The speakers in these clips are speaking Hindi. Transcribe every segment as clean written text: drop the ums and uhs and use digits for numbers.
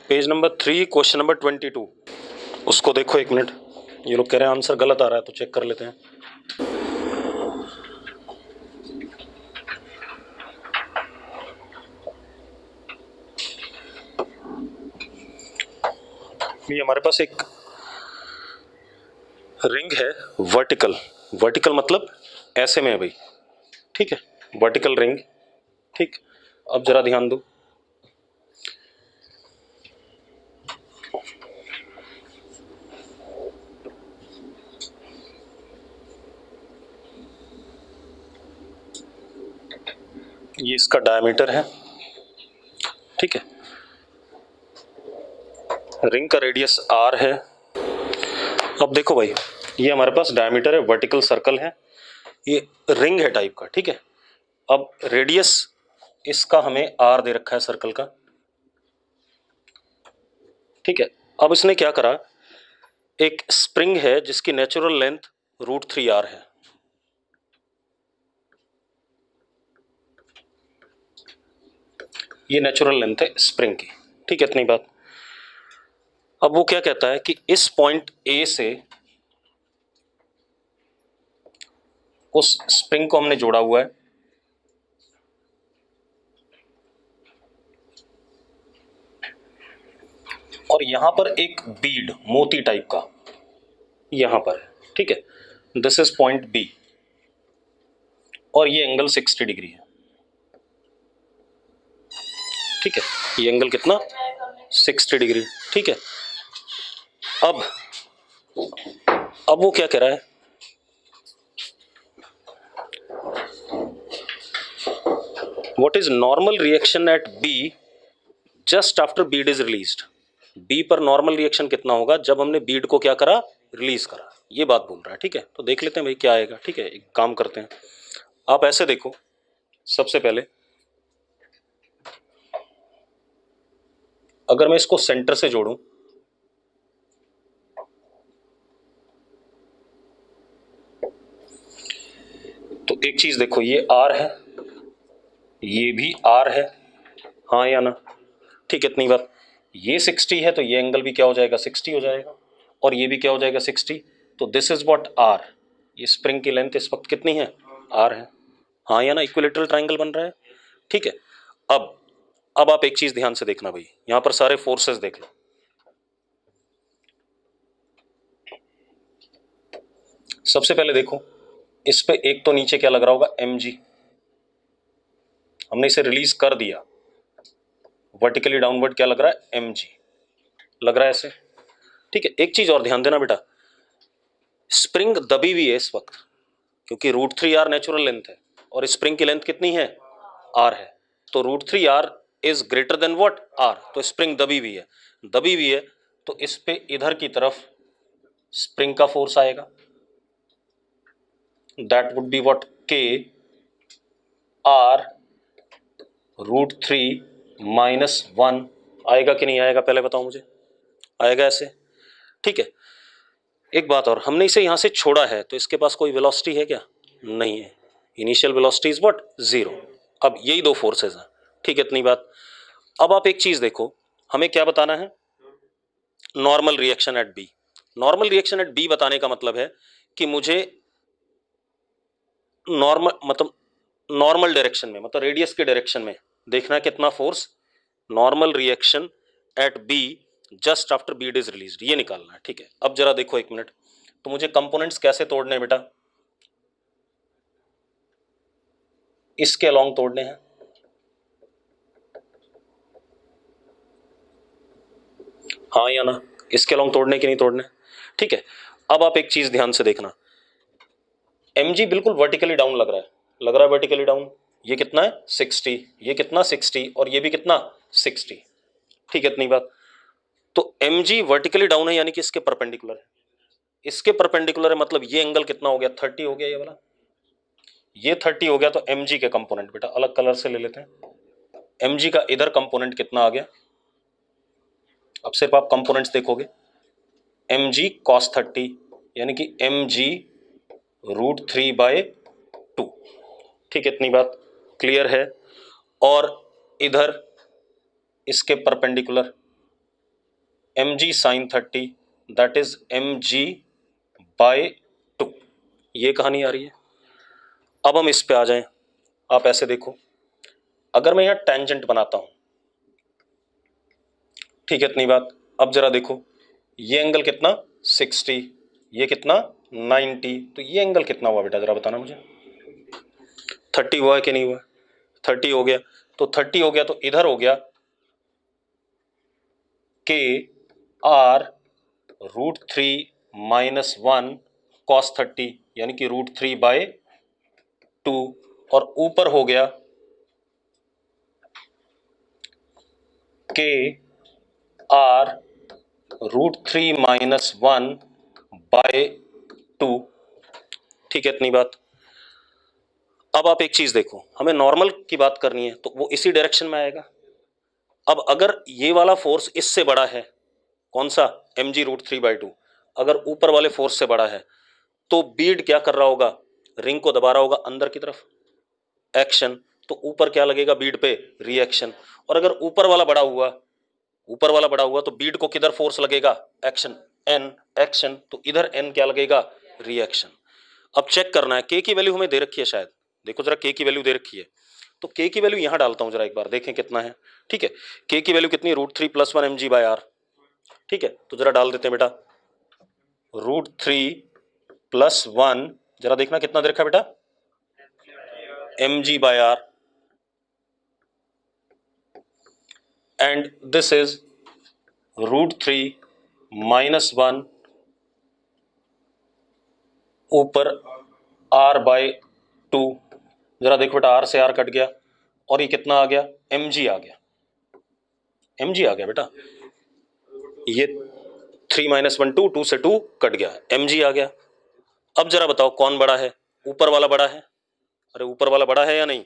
पेज नंबर 3 क्वेश्चन नंबर 22 उसको देखो एक मिनट। ये लोग कह रहे हैं आंसर गलत आ रहा है तो चेक कर लेते हैं। ये हमारे पास एक रिंग है वर्टिकल। वर्टिकल मतलब ऐसे में है भाई, ठीक है, वर्टिकल रिंग। ठीक, अब जरा ध्यान दो। ये इसका डायमीटर है, ठीक है, रिंग का रेडियस r है। अब देखो भाई, ये हमारे पास डायमीटर है, वर्टिकल सर्कल है, ये रिंग है टाइप का, ठीक है। अब रेडियस इसका हमें r दे रखा है सर्कल का, ठीक है। अब इसने क्या करा, एक स्प्रिंग है जिसकी नेचुरल लेंथ √3r है। ये नेचुरल लेंथ है स्प्रिंग की, ठीक है, इतनी बात। अब वो क्या कहता है कि इस पॉइंट ए से उस स्प्रिंग को हमने जोड़ा हुआ है, और यहां पर एक बीड मोती टाइप का यहां पर है, ठीक है। दिस इज पॉइंट बी और ये एंगल 60 डिग्री है, ठीक है। ये एंगल कितना, 60 डिग्री, ठीक है। अब वो क्या कह रहा है, what is normal reaction at B just after bead is released. B पर नॉर्मल रिएक्शन कितना होगा जब हमने बीड को क्या करा, रिलीज करा, ये बात बोल रहा है, ठीक है। तो देख लेते हैं भाई क्या आएगा, ठीक है। एक काम करते हैं, आप ऐसे देखो, सबसे पहले अगर मैं इसको सेंटर से जोड़ूं, तो एक चीज देखो, ये r है, ये भी r है, हाँ या ना, ठीक है, इतनी बात। ये 60 है तो ये एंगल भी क्या हो जाएगा, 60 हो जाएगा, और ये भी क्या हो जाएगा, 60। तो दिस इज व्हाट r, ये स्प्रिंग की लेंथ इस वक्त कितनी है, r है, हाँ या ना, इक्विलेटरल ट्रायंगल बन रहा है, ठीक है। अब आप एक चीज ध्यान से देखना भाई, यहां पर सारे फोर्सेस देख लो। सबसे पहले देखो, इस पे एक तो नीचे क्या लग रहा होगा, mg, हमने इसे रिलीज कर दिया, वर्टिकली डाउनवर्ड क्या लग रहा है, mg लग रहा है ऐसे, ठीक है। एक चीज और ध्यान देना बेटा, स्प्रिंग दबी हुई है इस वक्त, क्योंकि √3r नेचुरल लेंथ है और स्प्रिंग की लेंथ कितनी है, r है। तो √3r is greater than what, r, तो स्प्रिंग दबी हुई है। दबी हुई है तो इस पे इधर की तरफ स्प्रिंग का फोर्स आएगा, that would be what, k r √3 - 1 आएगा कि नहीं आएगा, पहले बताओ मुझे, आएगा ऐसे, ठीक है। एक बात और, हमने इसे यहां से छोड़ा है तो इसके पास कोई वेलोसिटी है क्या, नहीं है, इनिशियल वेलोसिटी इज व्हाट, 0। अब यही दो फोर्सेस हैं, ठीक है, इतनी बात। अब आप एक चीज देखो, हमें क्या बताना है, normal reaction at B. Normal reaction at B बताने का मतलब है कि मुझे नॉर्मल डायरेक्शन में, मतलब रेडियस के डायरेक्शन में देखना है कितना force, normal reaction at B just after bead is released, ये निकालना है, ठीक है। अब जरा देखो एक मिनट, तो मुझे कंपोनेंट्स कैसे तोड़ने हैं बेटा, इसके अलोंग तोड़ने हैं, हाँ या ना, इसके अलोंग तोड़ने कि नहीं तोड़ने, ठीक है। अब आप एक चीज ध्यान से देखना, mg बिल्कुल वर्टिकली डाउन लग रहा है, लग रहा है वर्टिकली डाउन, ये कितना है 60, ये कितना 60, और ये भी कितना 60, ठीक है, इतनी बात। तो mg वर्टिकली डाउन है यानी कि इसके परपेंडिकुलर है, इसके परपेंडिकुलर है, मतलब ये एंगल कितना हो गया, 30 हो गया, ये वाला, ये 30 हो गया। तो mg के कंपोनेंट बेटा अलग कलर से ले लेते हैं, mg का इधर कंपोनेंट कितना आ गया, अब सिर्फ आप कंपोनेंट्स देखोगे, mg cos 30 यानी कि mg √3/2, ठीक है, इतनी बात क्लियर है। और इधर इसके perpendicular mg sin 30 that is mg by 2। ये कहानी आ रही है। अब हम इस पे आ जाएं। आप ऐसे देखो, अगर मैं यहां टेंजेंट बनाता हूं, ठीक है, इतनी बात। अब जरा देखो, ये एंगल कितना 60, ये कितना 90, तो ये एंगल कितना हुआ बेटा, जरा बताना मुझे। 30 हुआ है कि नहीं हुआ? 30 हो गया। तो 30 हो गया तो इधर हो गया के आर √3 - 1 cos 30, यानी कि √3/2, और ऊपर हो गया के आर √3 - 1/2। ठीक है, इतनी बात। अब आप एक चीज देखो, हमें नॉर्मल की बात करनी है तो वो इसी डायरेक्शन में आएगा। अब अगर ये वाला फोर्स इससे बड़ा है, कौन सा, mg √3/2, अगर ऊपर वाले फोर्स से बड़ा है तो बीड क्या कर रहा होगा, रिंग को दबा रहा होगा अंदर की तरफ, एक्शन। तो ऊपर क्या लगेगा बीड पे, रिएक्शन। और अगर ऊपर वाला बड़ा हुआ तो बीड को किधर फोर्स लगेगा, एक्शन, एन, एक्शन। तो इधर एन क्या लगेगा, रिएक्शन। अब चेक करना है, के की वैल्यू हमें दे रखी है शायद, देखो जरा के की वैल्यू दे रखी है, तो के की वैल्यू यहां डालता हूं जरा एक बार, देखें कितना है। ठीक है, के की वैल्यू कितनी, √3 + 1 mg/r। ठीक है, तो जरा डाल देते हैं बेटा, √3 + 1, जरा देखना कितना दे रखा है बेटा, mg/r, एंड दिस इज √3 - 1 ऊपर r/2। जरा देखो बेटा, r से r कट गया और ये कितना आ गया, mg आ गया, mg आ गया बेटा। ये 3 - 1 2, 2 से 2 कट गया, mg आ गया। अब जरा बताओ कौन बड़ा है, ऊपर वाला बड़ा है, अरे ऊपर वाला बड़ा है या नहीं।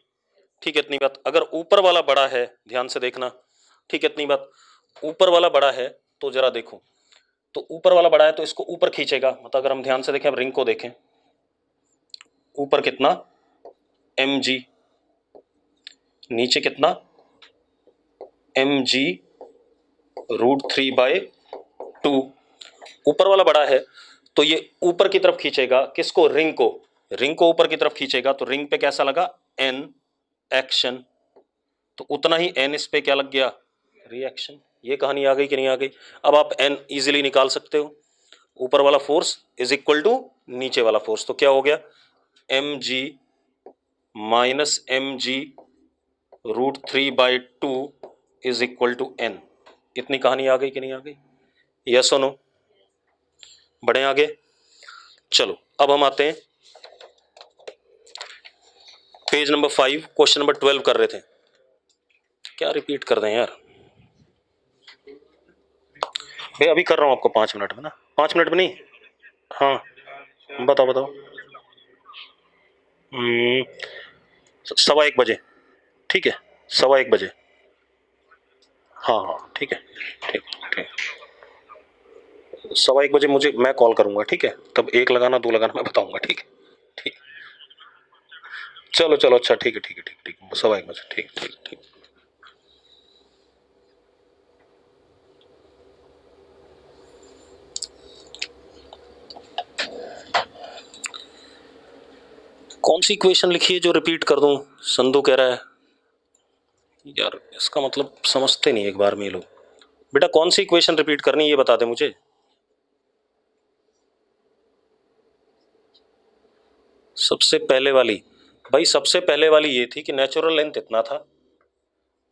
ठीक है, इतनी बात। अगर ऊपर वाला बड़ा है, ध्यान से देखना, ठीक है, इतनी बात, ऊपर वाला बड़ा है तो जरा देखो, तो ऊपर वाला बड़ा है तो इसको ऊपर खींचेगा, मतलब अगर हम ध्यान से देखें, हम रिंग को देखें, ऊपर कितना mg, नीचे कितना mg √3/2। ऊपर वाला बड़ा है तो ये ऊपर की तरफ खींचेगा, किसको, रिंग को, रिंग को ऊपर की तरफ खींचेगा। तो रिंग पे कैसा लगा, एन, एक्शन। तो उतना ही एन इस पे क्या लग गया, रिएक्शन। ये कहानी आ गई कि नहीं आ गई। अब आप एन इजीली निकाल सकते हो, ऊपर वाला फोर्स इज इक्वल टू नीचे वाला फोर्स, तो क्या हो गया, mg - mg √3/2 is equal to n। इतनी कहानी आ गई कि नहीं आ गई, यस और नो। बढ़े आगे, चलो अब हम आते हैं पेज नंबर 5, क्वेश्चन नंबर 12 कर रहे थे। क्या रिपीट कर दें यार, भैया अभी कर रहा हूं आपको 5 मिनट में ना, 5 मिनट में नहीं, हाँ बताओ बताओ। 1:15 ठीक है, 1:15 हाँ हाँ ठीक है, ठीक ठीक, 1:15 मुझे, मैं कॉल करूंगा, ठीक है, तब 1 लगाना 2 लगाना मैं बताऊंगा, ठीक है, ठीक, चलो चलो, अच्छा ठीक है ठीक है ठीक ठीक, 1:15 ठीक ठीक ठीक। कौन सी इक्वेशन लिखी है जो रिपीट कर दूं, संधू कह रहा है यार, इसका मतलब समझते नहीं एक बार में ये लोग। बेटा कौन सी इक्वेशन रिपीट करनी है ये बता दे मुझे। सबसे पहले वाली, भाई सबसे पहले वाली ये थी कि नेचुरल लेंथ इतना था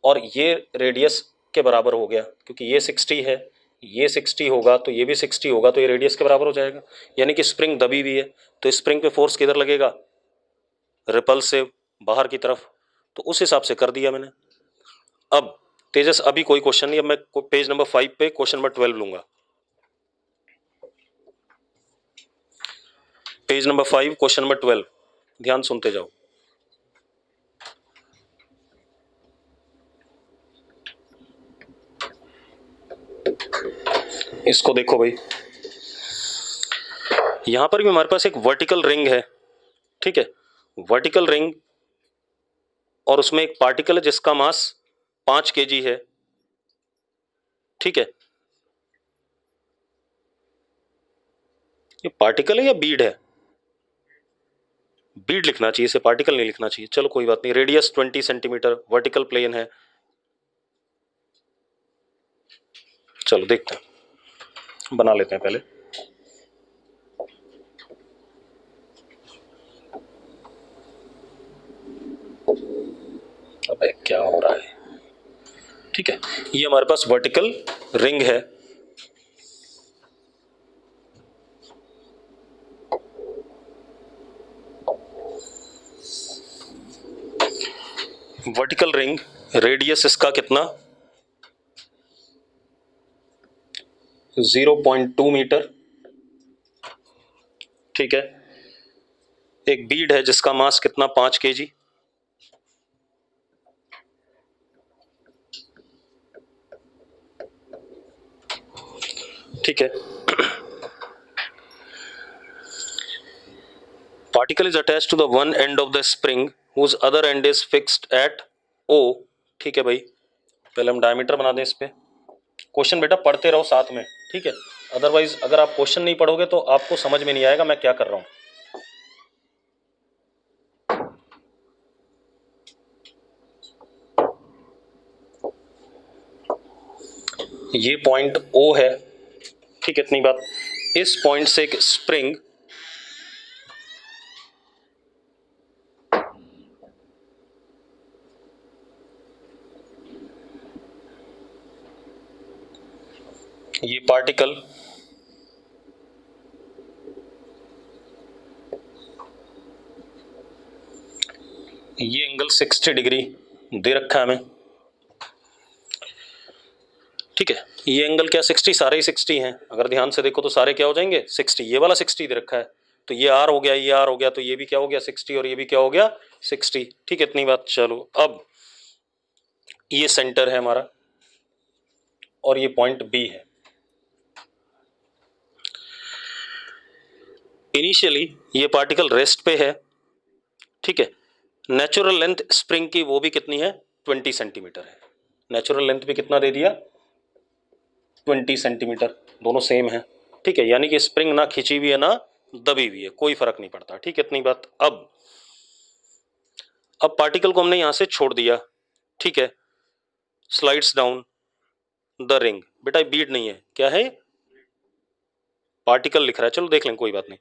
और ये रेडियस के बराबर हो गया, क्योंकि ये 60 है, ये 60 होगा तो ये भी 60 होगा, तो ये रेडियस के बराबर हो जाएगा। यानी कि स्प्रिंग दबी हुई है तो स्प्रिंग पे फोर्स किधर लगेगा, रिपल्सिव, बाहर की तरफ। तो उस हिसाब से कर दिया मैंने। अब तेजस अभी कोई क्वेश्चन नहीं, अब मैं पेज नंबर 5 पे क्वेश्चन नंबर 12 लूंगा। पेज नंबर 5 क्वेश्चन नंबर 12, ध्यान सुनते जाओ। इसको देखो भाई, यहां पर भी हमारे पास एक वर्टिकल रिंग है, ठीक है, वर्टिकल रिंग, और उसमें एक पार्टिकल है जिसका मास 5 kg है, ठीक है। ये पार्टिकल है या बीड है? बीड लिखना चाहिए, इसे पार्टिकल नहीं लिखना चाहिए। चलो कोई बात नहीं। रेडियस 20 सेंटीमीटर, वर्टिकल प्लेन है। चलो देखते हैं, बना लेते हैं पहले। अबे क्या हो रहा है? ठीक है, ये हमारे पास वर्टिकल रिंग है। वर्टिकल रिंग, रेडियस इसका कितना? 0.2 मीटर। ठीक है, एक बीड है जिसका मास कितना? 5 kg। ठीक है, particle is attached to the one end of the spring whose other end is fixed at O। ठीक है भाई, पहले हम डायमीटर बना दें इस पे। क्वेश्चन बेटा पढ़ते रहो साथ में, ठीक है? अदरवाइज अगर आप क्वेश्चन नहीं पढ़ोगे तो आपको समझ में नहीं आएगा मैं क्या कर रहा हूं। ये पॉइंट O है, ठीक है? इतनी बात। इस पॉइंट से एक स्प्रिंग ये पार्टिकल ये एंगल 60 डिग्री दे रखा है हमें, ठीक है? ये एंगल क्या 60, सारे ही 60 हैं। अगर ध्यान से देखो तो सारे क्या हो जाएंगे 60। ये वाला 60 दे रखा है तो ये R हो गया, ये R हो गया, तो ये भी क्या हो गया 60 और ये भी क्या हो गया 60। ठीक है, इतनी बात। चलो अब ये सेंटर है हमारा और ये पॉइंट B है। इनिशियली ये पार्टिकल रेस्ट पे है, ठीक है? नेचुरल लेंथ स्प्रिंग की वो भी कितनी है? 20 सेंटीमीटर है। नेचुरल लेंथ भी कितना दे दिया? 20 सेंटीमीटर। दोनों सेम है, ठीक है? यानी कि स्प्रिंग ना खिंची हुई है ना दबी हुई है, कोई फर्क नहीं पड़ता। ठीक है, इतनी बात। अब पार्टिकल को हमने यहां से छोड़ दिया, ठीक है? Slides down the ring. बेटा बीड नहीं है, क्या है? पार्टिकल लिख रहा है। चलो देख लें, कोई बात नहीं,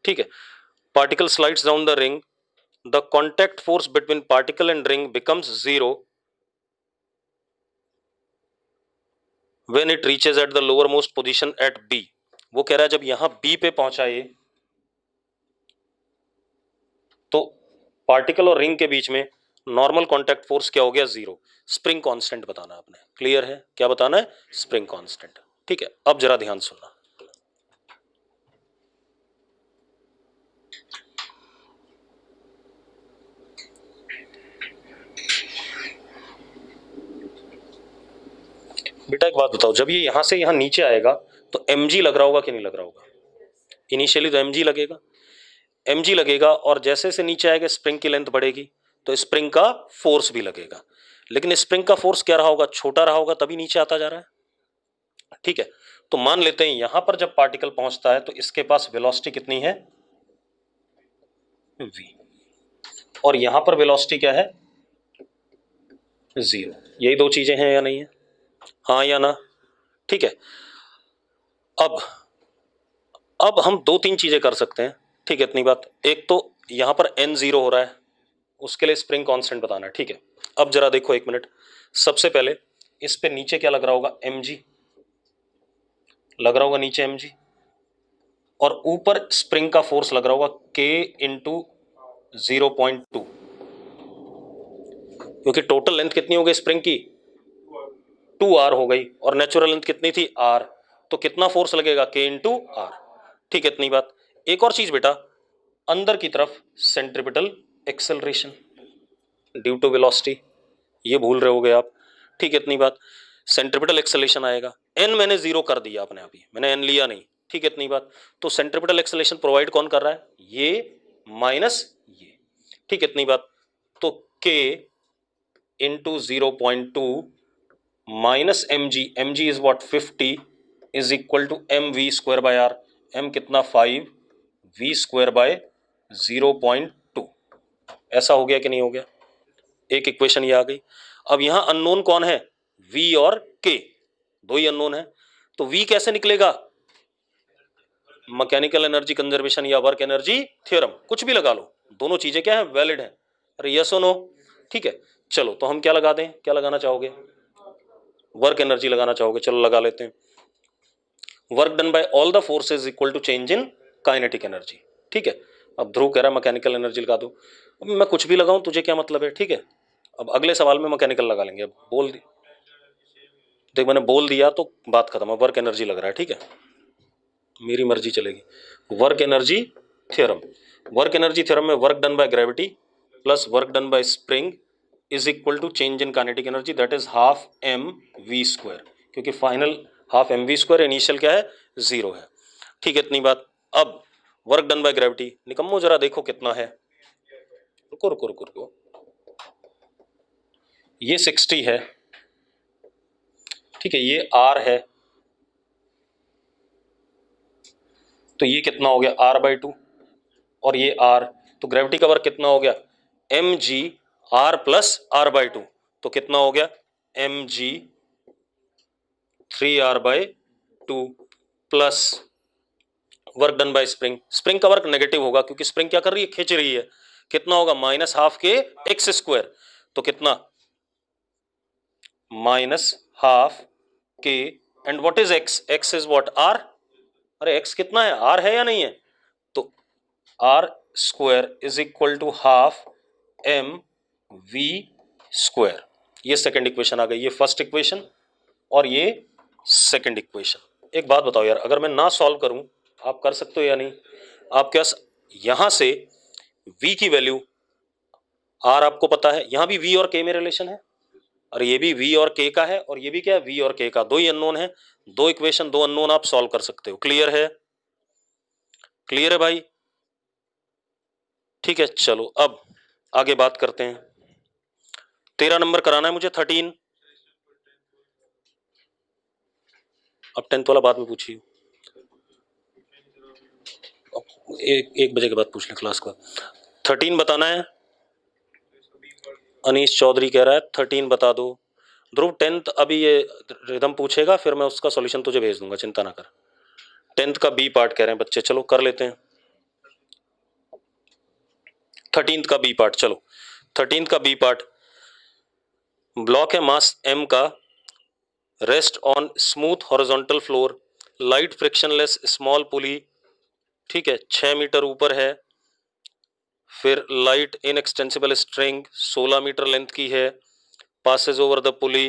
ठीक है? Particle slides down the ring, the contact force between particle and ring becomes 0 when it reaches at the lowermost position at B। वो कह रहा है जब यहां B पे पहुंचा ये तो पार्टिकल और रिंग के बीच में नॉर्मल कॉन्टैक्ट फोर्स क्या हो गया? 0। स्प्रिंग कांस्टेंट बताना आपने। क्लियर है? क्या बताना है? Spring constant. ठीक है, अब जरा ध्यान सुनना। बेटा एक बात बताओ, जब ये यहां से यहां नीचे आएगा तो mg लग रहा होगा कि नहीं लग रहा होगा? इनिशियली तो mg लगेगा, mg लगेगा, और जैसे से नीचे आएगा स्प्रिंग की लेंथ बढ़ेगी तो स्प्रिंग का फोर्स भी लगेगा। लेकिन स्प्रिंग का फोर्स क्या रहा होगा? छोटा रहा होगा, तभी नीचे आता जा रहा है। ठीक है, तो मान लेते हैं यहां पर जब पार्टिकल पहुंचता है तो इसके पास वेलोसिटी कितनी है? v। और यहां पर वेलोसिटी क्या है? 0। यही दो चीजें हैं या नहीं है? हाँ या ना? ठीक है, अब हम दो तीन चीजें कर सकते हैं, ठीक है? इतनी बात। एक तो यहां पर n 0 हो रहा है, उसके लिए स्प्रिंग कांस्टेंट बताना है, ठीक है? अब जरा देखो एक मिनट, सबसे पहले इस पे नीचे क्या लग रहा होगा? mg लग रहा होगा नीचे, mg, और ऊपर स्प्रिंग का फोर्स लग रहा होगा k इंटू 0.2, क्योंकि टोटल लेंथ कितनी हो गई स्प्रिंग की? 2r हो गई, और नेचुरल लेंथ कितनी थी? r। तो कितना फोर्स लगेगा? k into r। ठीक है, इतनी बात। एक और चीज बेटा, अंदर की तरफ centripetal acceleration due to velocity, ये भूल रहे होगे आप। ठीक है, इतनी बात। सेंट्रिपिटल एक्सेलरेशन आएगा, n मैंने 0 कर दिया अपने आप ही, मैंने n लिया नहीं। ठीक है, इतनी बात। तो सेंट्रिपिटल एक्सेलरेशन प्रोवाइड कौन कर रहा है? ये माइनस ये। ठीक है, इतनी बात। तो k into 0.2 minus mg, mg is what? 50, is equal to mv square by r। m कितना 5 v स्क्वायर बाय 0.2। ऐसा हो गया कि नहीं हो गया? एक इक्वेशन ये आ गई। अब यहां अननोन कौन है? v और k, दो ही अननोन है। तो v कैसे निकलेगा? मैकेनिकल एनर्जी कंजर्वेशन या वर्क एनर्जी थ्योरम, कुछ भी लगा लो, दोनों चीजें क्या है? वैलिड है। अरे यस और नो? ठीक है, चलो तो हम क्या लगा दें? क्या लगाना चाहोगे? वर्क एनर्जी लगाना चाहोगे? चलो लगा लेते हैं। Work done by all the forces equal to change in kinetic energy. ठीक है, अब ध्रुव कह रहा है मैकेनिकल एनर्जी लगा दो। अब मैं कुछ भी लगाऊं तुझे क्या मतलब है? ठीक है, अब अगले सवाल में मैकेनिकल लगा लेंगे। अब बोल दी, देख मैंने बोल दिया तो बात खत्म है। वर्क एनर्जी लग रहा है, ठीक है, मेरी मर्जी चलेगी। Work energy theorem, work energy theorem में work done by gravity plus work done by spring is equal to change in kinetic energy, that is half m v square, क्योंकि final half m v square, initial क्या है? 0 है। ठीक है, इतनी बात। अब वर्क डन बाय ग्रेविटी, निकम्मो जरा देखो कितना है। रुको रुको रुको रुको, ये 60 है, ठीक है, ये आर है, तो ये कितना हो गया? r/2, और ये r, तो ग्रेविटी का वर्क कितना हो गया? mg r प्लस r/2, तो कितना हो गया? mg 3r/2 plus work done by spring. Spring का वर्क नेगेटिव होगा क्योंकि स्प्रिंग क्या कर रही है? खींच रही है। कितना होगा? Minus half k x square, तो कितना? Minus half k, and what is x? X is what? R. अरे एक्स कितना है? आर है या नहीं है? तो r square is equal to half m v square. ये सेकंड इक्वेशन आ गई, ये फर्स्ट इक्वेशन और ये सेकंड इक्वेशन। एक बात बताओ यार, अगर मैं ना सॉल्व करूं, आप कर सकते हो या नहीं? आप क्या यहां से v की वैल्यू r आपको पता है, यहां भी v और k में रिलेशन है, और ये भी v और k का है, और ये भी क्या है? v और k का, दो ही अननोन है, दो इक्वेशन दो अननोन, आप सॉल्व कर सकते हो। क्लियर है? क्लियर है भाई? ठीक है, चलो अब आगे बात करते हैं। 13 नंबर कराना है मुझे, 13। अब 10th वाला बाद में पूछिए, एक बजे के बाद पूछ लें क्लास का। 13 बताना है। अनीश चौधरी कह रहा है 13 बता दो। ध्रुव 10th अभी ये रिदम पूछेगा, फिर मैं उसका सॉल्यूशन तुझे भेज दूंगा, चिंता ना कर। 10th का बी पार्ट कह रहे हैं बच्चे, चलो कर लेते हैं। 13th का बी पार्ट, चलो 13th का बी पार्ट, ब्लॉक है मास m का, rest on smooth horizontal floor, light frictionless small pulley, ठीक है, 6 मीटर ऊपर है, फिर light inextensible string 16 metre length की है, passes over the pulley,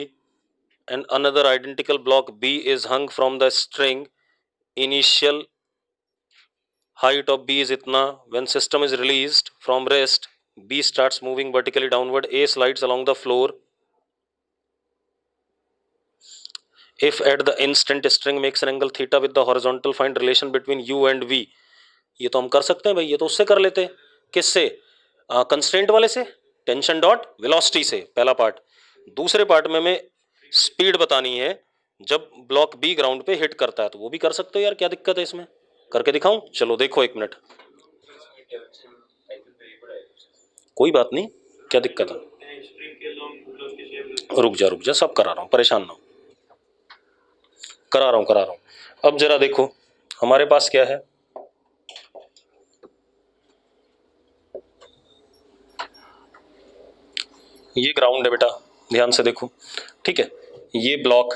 and another identical block B is hung from the string. Initial height of B is itna. When system is released from rest, B starts moving vertically downward. A slides along the floor. If at the instant string makes an angle theta with the horizontal, find relation between U and V. ये तो हम कर सकते हैं भाई, ये तो उससे कर लेते हैं। किससे? कंस्ट्रेंट वाले से, टेंशन डॉट वेलोसिटी से, पहला पार्ट। दूसरे पार्ट में मैं स्पीड बतानी है जब ब्लॉक बी ग्राउंड पे हिट करता है, तो वो भी कर सकते हो यार, क्या दिक्कत है इसमें? करके दिखाऊं? चलो देखो, एक मिनट, कोई बात नहीं, क्या दिक्कत है? रुक जा, सब करा रहा हूं, परेशान ना हो, करा रहा हूं। अब जरा देखो हमारे पास क्या है, ये ग्राउंड है बेटा, ध्यान से देखो, ठीक है, ये ब्लॉक,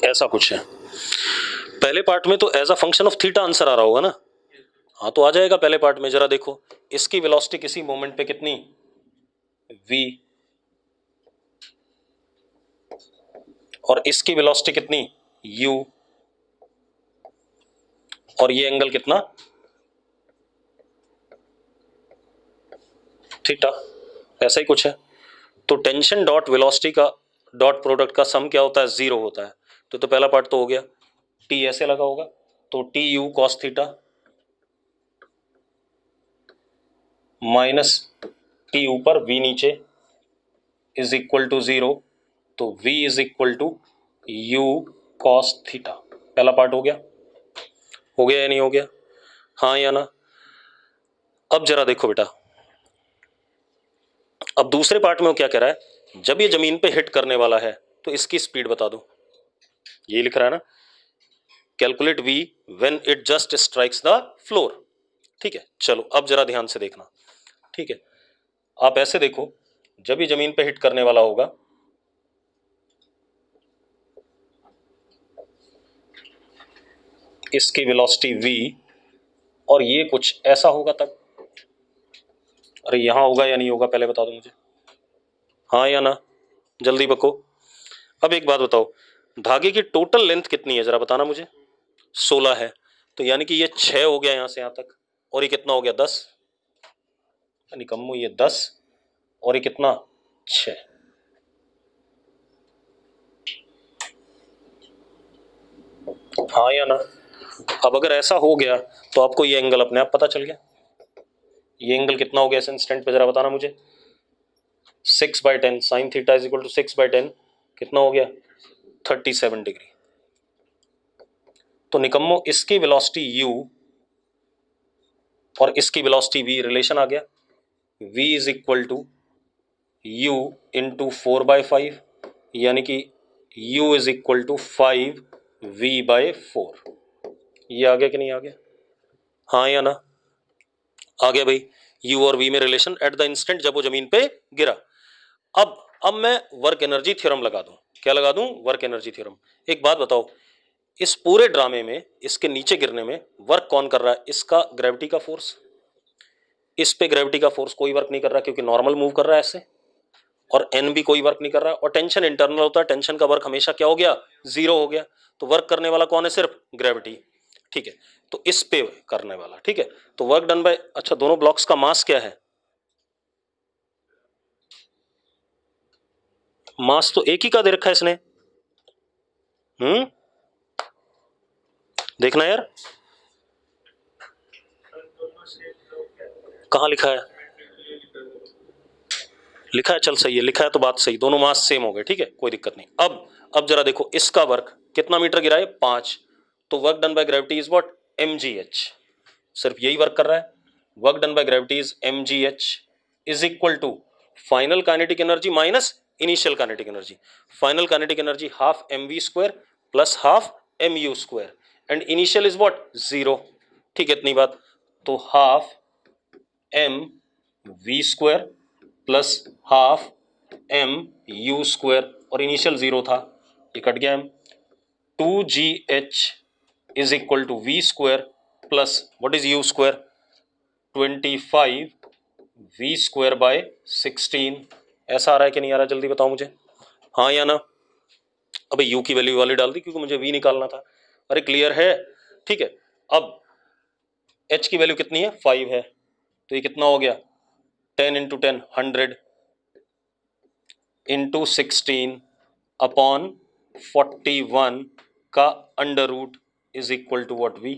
ऐसा कुछ है। पहले पार्ट में तो as a function of theta answer आ रहा होगा ना? हाँ तो आ जाएगा पहले पार्ट में। जरा देखो, इसकी वेलोसिटी किसी मोमेंट पे कितनी? v, और इसकी वेलोसिटी कितनी? u, और ये एंगल कितना, थीटा। ऐसा ही कुछ है। तो टेंशन डॉट वेलोसिटी का डॉट प्रोडक्ट का सम क्या होता है, 0 होता है। तो पहला पार्ट तो हो गया, टी ऐसे लगा होगा तो t u cos theta minus t ऊपर वी नीचे इज इक्वल टू 0, तो v is equal to u cos theta. पहला पार्ट हो गया या नहीं हो गया, हाँ या ना। अब जरा देखो बेटा, अब दूसरे पार्ट में वो क्या कह रहा है, जब ये जमीन पे हिट करने वाला है तो इसकी स्पीड बता दो, ये लिख रहा है ना, calculate v when it just strikes the floor. ठीक है, चलो अब जरा ध्यान से देखना। ठीक है, आप ऐसे देखो, जब ये जमीन पे हिट करने वाला होगा इसकी वेलोसिटी v और ये कुछ ऐसा होगा तब, अरे यहां होगा या नहीं होगा पहले बता दो मुझे, हाँ या ना, जल्दी बको। अब एक बात बताओ, धागे की टोटल लेंथ कितनी है जरा बताना मुझे, 16 है, तो यानी कि ये 6 हो गया यहां से यहां तक, और ये कितना हो गया 10, यानी कम ये 10 और ये कितना 6। हाँ या ना। अब अगर ऐसा हो गया तो आपको ये एंगल अपने आप पता चल गया, ये एंगल कितना हो गया इस इंस्टेंट पे जरा बताना मुझे, 6/10 sine theta is equal to 6/10 कितना हो गया 37 डिग्री। तो निकम्मो इसकी वेलोसिटी u और इसकी वेलोसिटी v रिलेशन आ गया, v is equal to u into 4/5, यानी कि u is equal to 5v/4। ये आ गया कि नहीं आ गया, हाँ या ना, आ गया भाई। u और v में रिलेशन एट द इंस्टेंट जब वो जमीन पे गिरा। अब मैं वर्क एनर्जी थ्योरम लगा दूं, क्या लगा दूं, वर्क एनर्जी थ्योरम। एक बात बताओ, इस पूरे ड्रामे में इसके नीचे गिरने में वर्क कौन कर रहा है, इसका ग्रेविटी का फोर्स, इस पे ग्रेविटी का फोर्स कोई वर्क नहीं कर रहा क्योंकि नॉर्मल मूव कर रहा है ऐसे, और एन भी कोई वर्क नहीं कर रहा है, और टेंशन इंटरनल होता है, टेंशन का वर्क हमेशा क्या हो गया, 0 हो गया। तो वर्क करने वाला कौन है, सिर्फ ग्रेविटी। ठीक है, तो इस पे करने वाला, ठीक है, तो वर्क डन बाय, अच्छा दोनों ब्लॉक्स का मास क्या है, मास तो एक ही का दे रखा है इसने, देखना यार कहां लिखा है, लिखा है, चल सही है, लिखा है तो बात सही, दोनों मास सेम हो गए, ठीक है कोई दिक्कत नहीं। अब जरा देखो, इसका वर्क कितना मीटर गिरा है, 5, तो work done by gravity is what, mgh, सिर्फ यही वर्क कर रहा है। Work done by gravity is mgh is equal to final kinetic energy minus initial kinetic energy. Final kinetic energy half mv square plus half mu square, and initial is what, 0। ठीक है, इतनी बात, तो half mv square plus half mu square, और इनिशियल 0 था, ये कट गया, 2gh is equal to v square plus what is u square, 25 v square by 16। ऐसा आ रहा है कि नहीं आ रहा, जल्दी बताओ मुझे, हाँ या ना। अबे u की वैल्यू वाली डाल दी क्योंकि मुझे v निकालना था, अरे क्लियर है, ठीक है। अब h की वैल्यू कितनी है, 5 है, तो ये कितना हो गया, 10 इंटू 10 100 इंटू 16 अपॉन 41 का under root is equal to what, v।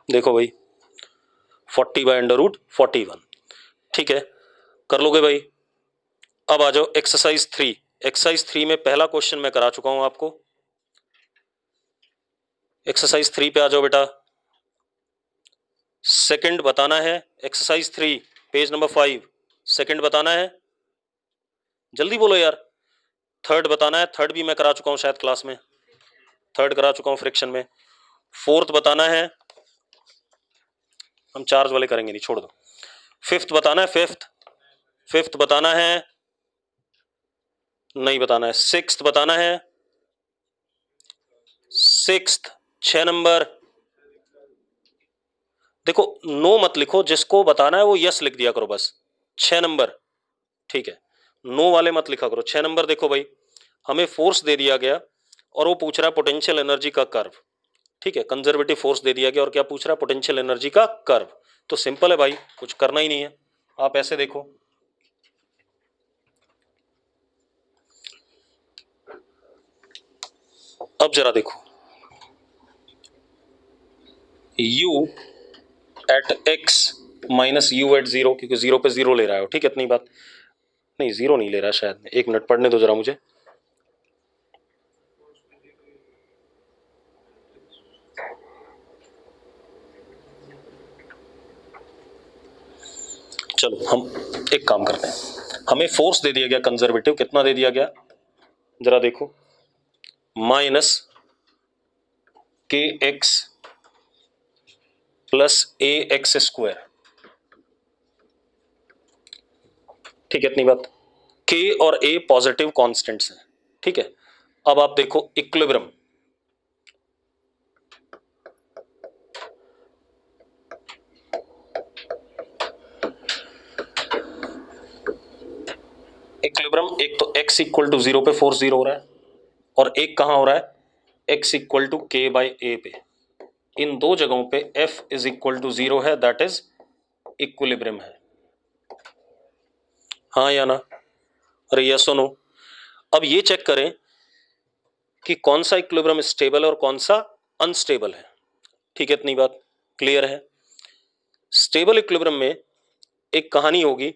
देखो भाई 40 बाय अंडर रूट 41, ठीक है, कर लोगे भाई। अब आ जाओ एक्सरसाइज 3, एक्सरसाइज 3 में पहला क्वेश्चन मैं करा चुका हूं आपको, एक्सरसाइज 3 पे आ जाओ बेटा, सेकंड बताना है, एक्सरसाइज 3 पेज नंबर 5, सेकंड बताना है, जल्दी बोलो यार। थर्ड बताना है, थर्ड भी मैं करा चुका हूं शायद क्लास में, थर्ड करा चुका हूं फ्रिक्शन में। फोर्थ बताना है, हम चार्ज वाले करेंगे नहीं, छोड़ दो। फिफ्थ बताना है, फिफ्थ बताना है, नहीं बताना है। सिक्स्थ बताना है, सिक्स्थ 6 नंबर, देखो नो मत लिखो, जिसको बताना है वो यस लिख दिया करो बस, 6 नंबर, ठीक है, नो वाले मत लिखा करो। 6 नंबर देखो भाई, हमें फोर्स दे दिया गया और वो पूछ रहा है पोटेंशियल एनर्जी का कर्व, ठीक है, कंजर्वेटिव फोर्स दे दिया गया और क्या पूछ रहा है, पोटेंशियल एनर्जी का कर्व। तो सिंपल है भाई, कुछ करना ही नहीं है, आप ऐसे देखो, अब जरा देखो, u at x minus u at zero, क्योंकि जीरो पे जीरो ले रहा है, ठीक है, इतनी बात। नहीं, जीरो नहीं ले रहा शायद, एक मिनट पढ़ने दो जरा मुझे। चलो हम एक काम करते हैं, हमें फोर्स दे दिया गया कंजर्वेटिव, कितना दे दिया गया जरा देखो, माइनस के एक्स प्लस ए एक्स स्क्वायर, ठीक है, इतनी बात। के और ए पॉजिटिव कांस्टेंट्स हैं, ठीक है। अब आप देखो इक्विलिब्रियम, इक्विलिब्रियम, एक तो x इक्वल टू जीरो पे फोर्स जीरो हो रहा है, और एक कहां हो रहा है, x equal to k by a पे। इन दो जगहों पे F is equal to zero है, दैट इज इक्विलिब्रियम है, हाँ या ना, अरे यस और नो। अब ये चेक करें कि कौन सा इक्विलिब्रियम स्टेबल है और कौन सा अनस्टेबल है, ठीक है, इतनी बात क्लियर है। स्टेबल इक्विलिब्रियम में एक कहानी होगी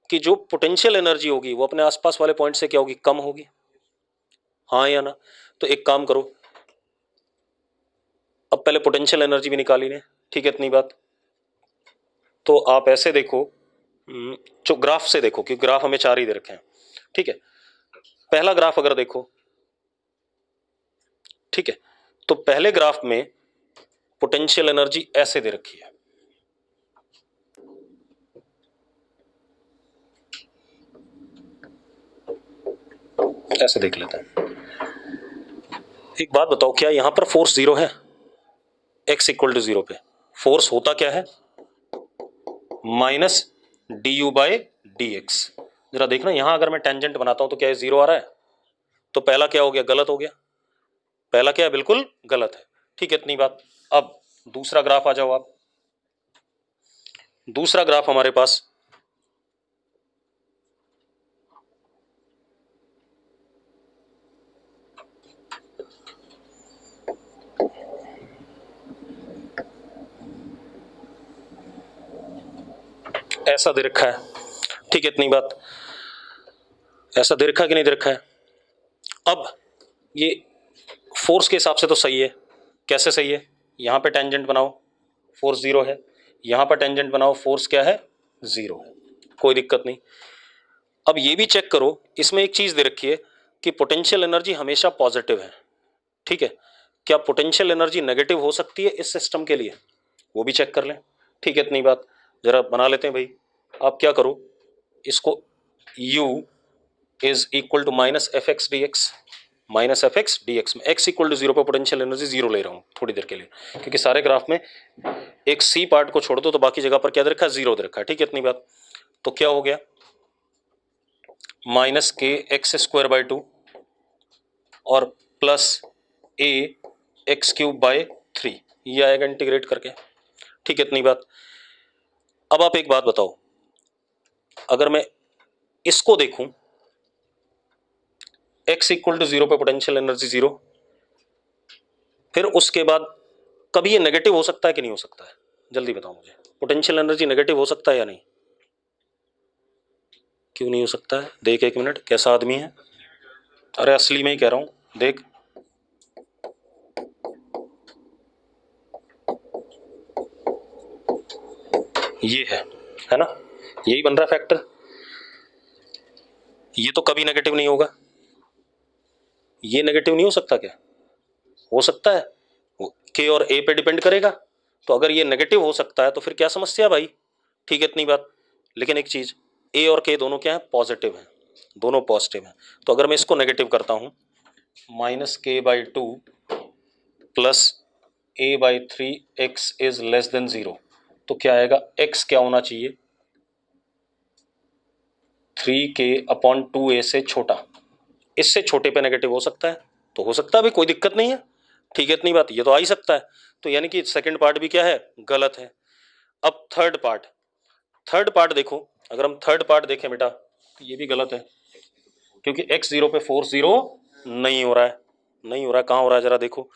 कि जो पोटेंशियल एनर्जी होगी वो अपने आसपास वाले पॉइंट से क्या होगी, कम होगी, हाँ या ना। तो एक काम करो, अब पहले पोटेंशियल एनर्जी भी निकाली ने, ठीक है, इतनी बात। तो आप ऐसे देखो, जो ग्राफ से देखो, क्योंकि ग्राफ हमें चार ही दे रखे हैं, ठीक है। पहला ग्राफ अगर देखो, ठीक है, तो पहले ग्राफ में पोटेंशियल एनर्जी ऐसे दे रखी है, ऐसे देख लेते हैं। एक बात बताओ, क्या यहां पर फोर्स जीरो है, x इक्वल टू जीरो पे फोर्स होता क्या है, minus D you by D x. जरा देखना, यहां अगर मैं टेंजेंट बनाता हूं तो क्या जीरो आ रहा है, तो पहला क्या हो गया, गलत हो गया, पहला क्या है, बिल्कुल गलत है, ठीक है, इतनी बात। अब दूसरा ग्राफ आ जाओ आप, दूसरा ग्राफ हमारे पास ऐसा दे रखा है, ठीक है, इतनी बात, ऐसा दे रखा है कि नहीं दे रखा है। अब ये फोर्स के हिसाब से तो सही है, कैसे सही है, यहां पे टेंजेंट बनाओ, फोर्स जीरो है, यहां पर टेंजेंट बनाओ, फोर्स क्या है, जीरो है, कोई दिक्कत नहीं। अब ये भी चेक करो, इसमें एक चीज दे रखी है कि पोटेंशियल एनर्जी हमेशा पॉजिटिव है, ठीक है। क्या पोटेंशियल एनर्जी नेगेटिव हो सकती है इस सिस्टम के लिए, वो भी चेक कर लें, ठीक है, इतनी बात। जरा बना लेते हैं भाई, आप क्या करो, इसको u is equal to minus F x d x, minus F x d x में x इक्वल टू जीरो पर पोटेंशियल एनर्जी जीरो ले रहा हूं थोड़ी देर के लिए, क्योंकि सारे ग्राफ में एक सी पार्ट को छोड़ दो तो बाकी जगह पर क्या दे रखा है, जीरो दे रखा है, ठीक है, इतनी बात। तो क्या हो गया, माइनस के एक्स स्क्वायर बाई टू और plus A x cube by three, ये आएगा इंटीग्रेट करके, ठीक है, इतनी बात। अब आप एक बात बताओ, अगर मैं इसको देखूं, x इक्वल टू जीरो पे पोटेंशियल एनर्जी जीरो, फिर उसके बाद कभी ये नेगेटिव हो सकता है कि नहीं हो सकता है, जल्दी बताओ मुझे, पोटेंशियल एनर्जी नेगेटिव हो सकता है या नहीं, क्यों नहीं हो सकता है, देख एक मिनट, कैसा आदमी है, अरे असली में ही कह रहा हूं, देख, ये है ना, यही बन रहा है फैक्टर, ये तो कभी नेगेटिव नहीं होगा, ये नेगेटिव नहीं हो सकता क्या, हो सकता है, के और ए पे डिपेंड करेगा, तो अगर ये नेगेटिव हो सकता है तो फिर क्या समस्या भाई, ठीक है, इतनी बात। लेकिन एक चीज, ए और के दोनों क्या है, पॉजिटिव है, दोनों पॉजिटिव है, तो अगर मैं इसको नेगेटिव करता हूं, माइनस के by two plus A by three x is less than zero, तो क्या आएगा, एक्स क्या होना चाहिए, थ्री के अपॉन टू ए से छोटा, इससे छोटे पे नेगेटिव हो सकता है, तो हो सकता है भाई, कोई दिक्कत नहीं है, ठीक है, इतनी बात, ये तो आ ही सकता है। तो यानी कि सेकंड पार्ट भी क्या है, गलत है। अब थर्ड पार्ट देखो, अगर हम थर्ड पार्ट देखें बेटा तो ये भी गलत है, क्योंकि x जीरो पे फोर्स जीरो नहीं हो रहा है, नहीं हो रहा है। कहां हो रहा है जरा देखो,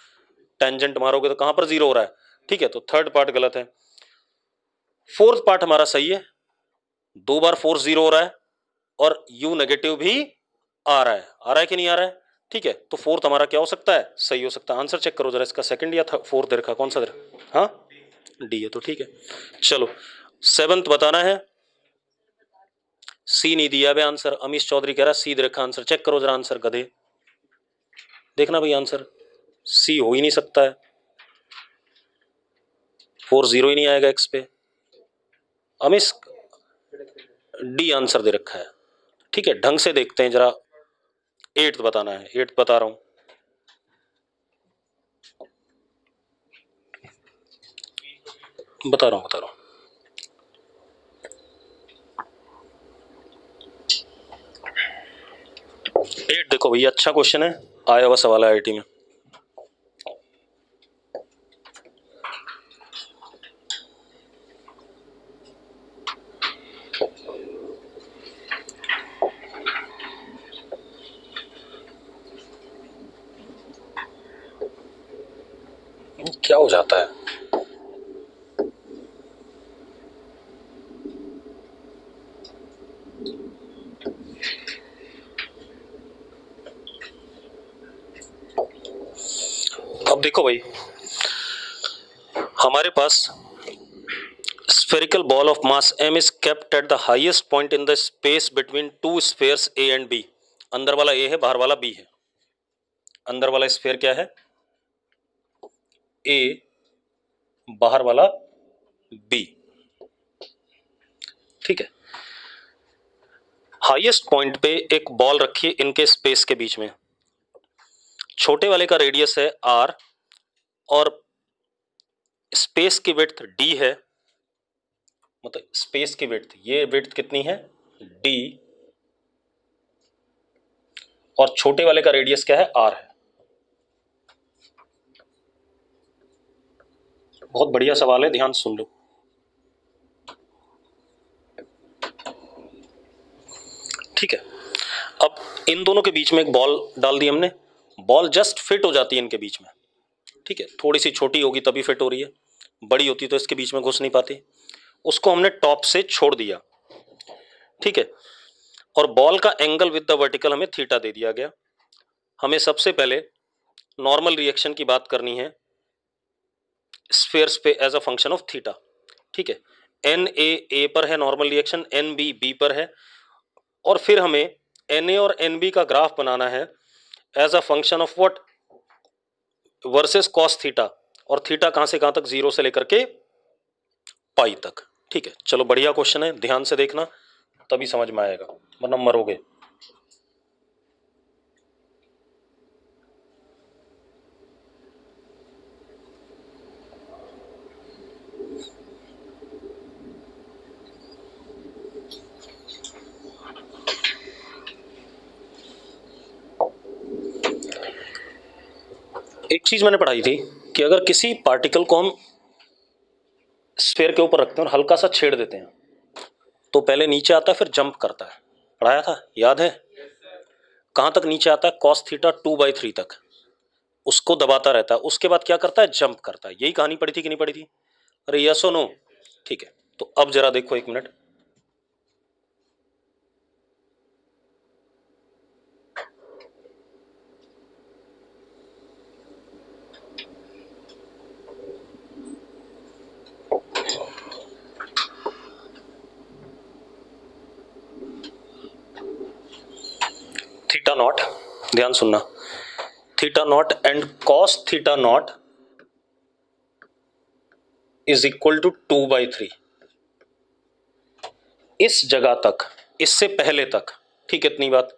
टेंजेंट मारोगे तो कहां पर जीरो हो रहा है। ठीक है, तो थर्ड पार्ट गलत है। फोर्थ पार्ट हमारा सही है, 2 बार फोर्स जीरो हो रहा है और u नेगेटिव भी आ रहा है कि नहीं आ रहा है। ठीक है, तो फोर्थ हमारा क्या हो सकता है, सही हो सकता है। आंसर चेक करो जरा, इसका सेकंड या फोर्थ दे रखा, कौन सा दे रखा, हाँ डी है, तो ठीक है। चलो सेवंथ बताना है, सी नहीं दिया भाई आंसर, अमीश चौधरी कह रहा सी दे रखा आंसर, चेक करो जरा आंसर गधे, देखना भाई आंसर सी हो ही नहीं सकता है, 4 जीरो ही नहीं आएगा एक्स पे। अमीश डी आंसर दे रखा है। ठीक है, ढंग से देखते हैं जरा, एट्थ बताना है, एट्थ बता रहा हूं, बता रहा हूं। एट देखो भैया, अच्छा क्वेश्चन है, आया हुआ सवाल है आईआईटी में। क्या हो जाता है, अब देखो भाई, हमारे पास spherical ball of mass m is kept at the highest point in the space between two spheres a and b। अंदर वाला a है, बाहर वाला b है। अंदर वाला स्फीयर क्या है, a, बाहर वाला b। ठीक है, हाईएस्ट पॉइंट पे एक बॉल रखी है इनके स्पेस के बीच में, छोटे वाले का रेडियस है r और स्पेस की विड्थ d है, मतलब स्पेस की विड्थ, ये विड्थ कितनी है d, और छोटे वाले का रेडियस क्या है r है। बहुत बढ़िया सवाल है, ध्यान सुन लो। ठीक है, अब इन दोनों के बीच में एक बॉल डाल दी हमने, बॉल जस्ट फिट हो जाती है इनके बीच में। ठीक है, थोड़ी सी छोटी होगी तभी फिट हो रही है, बड़ी होती तो इसके बीच में घुस नहीं पाती। उसको हमने टॉप से छोड़ दिया। ठीक है, और बॉल का एंगल विद द वर्टिकल हमें थीटा दे दिया गया। हमें सबसे पहले नॉर्मल रिएक्शन की बात करनी है स्फीयर्स पे as a function of theta. ठीक है, एन ए पर है नॉर्मल रिएक्शन, एन बी पर है, और फिर हमें एन ए और एन बी का ग्राफ बनाना है as a function of what, versus cos theta, और थीटा कहां से कहां तक, 0 से लेकर के पाई तक। ठीक है, चलो बढ़िया क्वेश्चन है, ध्यान से देखना तभी समझ में आएगा, वरना मरोगे। एक चीज मैंने पढ़ाई थी कि अगर किसी पार्टिकल को हम स्फीयर के ऊपर रखते हैं और हल्का सा छेड़ देते हैं तो पहले नीचे आता है फिर जंप करता है, पढ़ाया था याद है। कहां तक नीचे आता है, cos थीटा 2/3 तक, उसको दबाता रहता है, उसके बाद क्या करता है, जंप करता है। यही कहानी पढ़ी थी कि नहीं पढ़ी थी, अरे यस और नो। ठीक है, तो अब जरा देखो एक मिनट, थीटा नॉट, ध्यान सुनना, theta naught and cos theta naught is equal to 2/3। इस जगह तक, इससे पहले तक, ठीक, इतनी बात,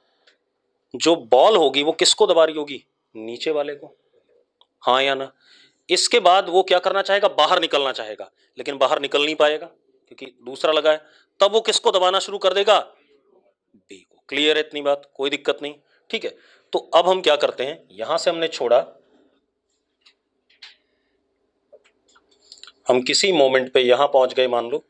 जो बॉल होगी वो किसको दबा रही होगी, नीचे वाले को, हाँ या ना। इसके बाद वो क्या करना चाहेगा, बाहर निकलना चाहेगा, लेकिन बाहर निकल नहीं पाएगा क्योंकि दूसरा लगा है, तब वो किसको दबाना शुरू कर देगा, बी को। क्लियर है इतनी बात, कोई दिक्कत नहीं। ठीक है, तो अब हम क्या करते हैं, यहां से हमने छोड़ा, हम किसी मोमेंट पे यहां पहुंच गए, मान लो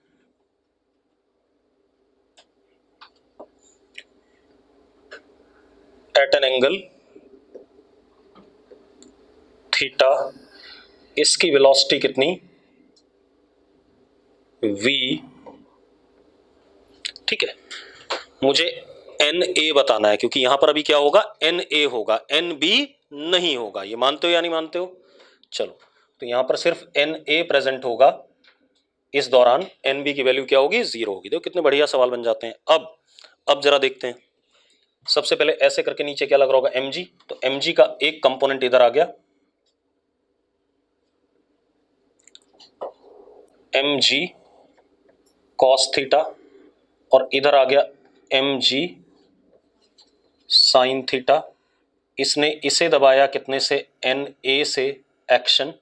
एट एन एंगल थीटा, इसकी वेलोसिटी कितनी, v, ठीक है। मुझे एन ए बताना है, क्योंकि यहां पर अभी क्या होगा, एन ए होगा, एन बी नहीं होगा। ये मानते हो या नहीं मानते हो? चलो, तो यहां पर सिर्फ एन ए प्रेजेंट होगा, इस दौरान एन बी की वैल्यू क्या होगी, 0 होगी। देखो कितने बढ़िया सवाल बन जाते हैं। अब जरा देखते हैं। सबसे पहले ऐसे करके नीचे क्या लग रहा होगा, एम जी। तो एम जी का एक कंपोनेंट इधर आ गया, एम जी कॉस थीटा, और इधर आ गया एम जी साइन थीटा। इसने इसे दबाया कितने से, एन ए से, एक्शन,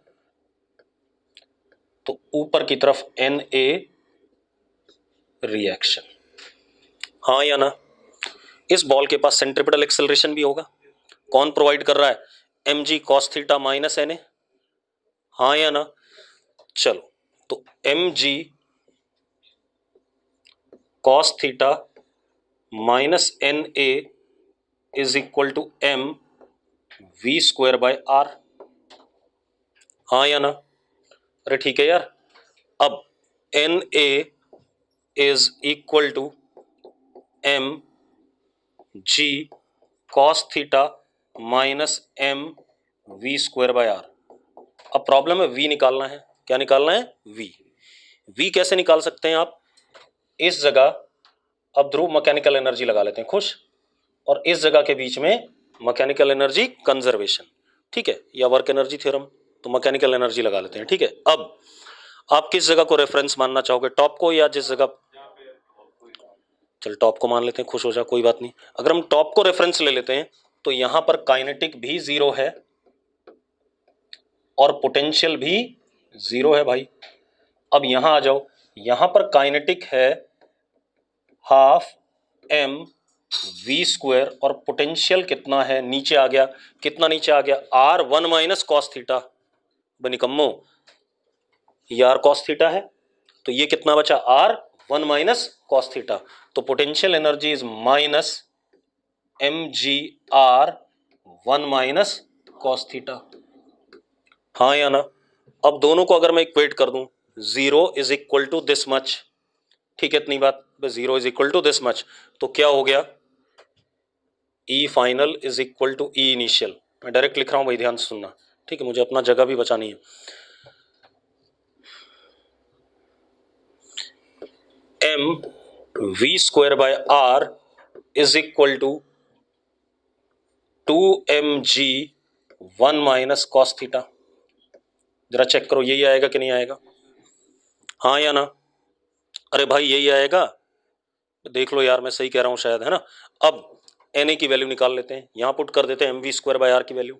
तो ऊपर की तरफ एन ए रिएक्शन। हाँ या ना? इस बॉल के पास सेंट्रिपिटल एक्सेलरेशन भी होगा। कौन प्रोवाइड कर रहा है, m g cos theta minus N A. हाँ या ना? चलो, तो m g cos theta minus N A is equal to m v square by r. हाँ या ना? अरे ठीक है यार। अब N A is equal to m g cos theta minus m v square by r. अब प्रॉब्लम है वी निकालना है। क्या निकालना है, वी। वी कैसे निकाल सकते हैं आप, इस जगह अब ध्रुव मैकेनिकल एनर्जी लगा लेते हैं, खुश, और इस जगह के बीच में मैकेनिकल एनर्जी कंजर्वेशन, ठीक है, या वर्क एनर्जी थ्योरम, तो मैकेनिकल एनर्जी लगा लेते हैं, ठीक है। अब आप किस जगह को रेफरेंस मानना चाहोगे, टॉप को या जिस जगह, चल टॉप को मान लेते हैं, खुश हो जा, कोई बात नहीं। अगर हम टॉप को रेफरेंस ले लेते हैं तो यहां पर काइनेटिक भी 0 है और पोटेंशियल भी 0 है भाई। अब यहां आ जाओ, यहां पर काइनेटिक है हाफ एम वी स्क्वायर, और पोटेंशियल कितना है, नीचे आ गया, कितना नीचे आ गया, आर 1 माइनस कॉस थीटा। बनिकम्मो, ये आर कॉस थीटा है, तो ये कितना बचा, आर 1 माइनस कॉस थीटा। तो potential energy is minus m g r 1 minus cos theta. हाँ या ना? अब दोनों को अगर मैं इक्वेट कर दूं, 0 is equal to this much, ठीक है, इतनी बात, 0 is equal to this much, तो क्या हो गया, e final is equal to e initial. मैं डायरेक्ट लिख रहा हूं भाई, ध्यान से सुनना, ठीक है, मुझे अपना जगह भी बचानी है। M v square by r is equal to 2mg 1 minus cos theta. जरा चेक करो यही आएगा कि नहीं आएगा, हाँ या ना? अरे भाई यही आएगा, देख लो यार, मैं सही कह रहा हूं शायद, है ना? अब Na की वैल्यू निकाल लेते हैं, यहां पुट कर देते हैं, m v square by r की वैल्यू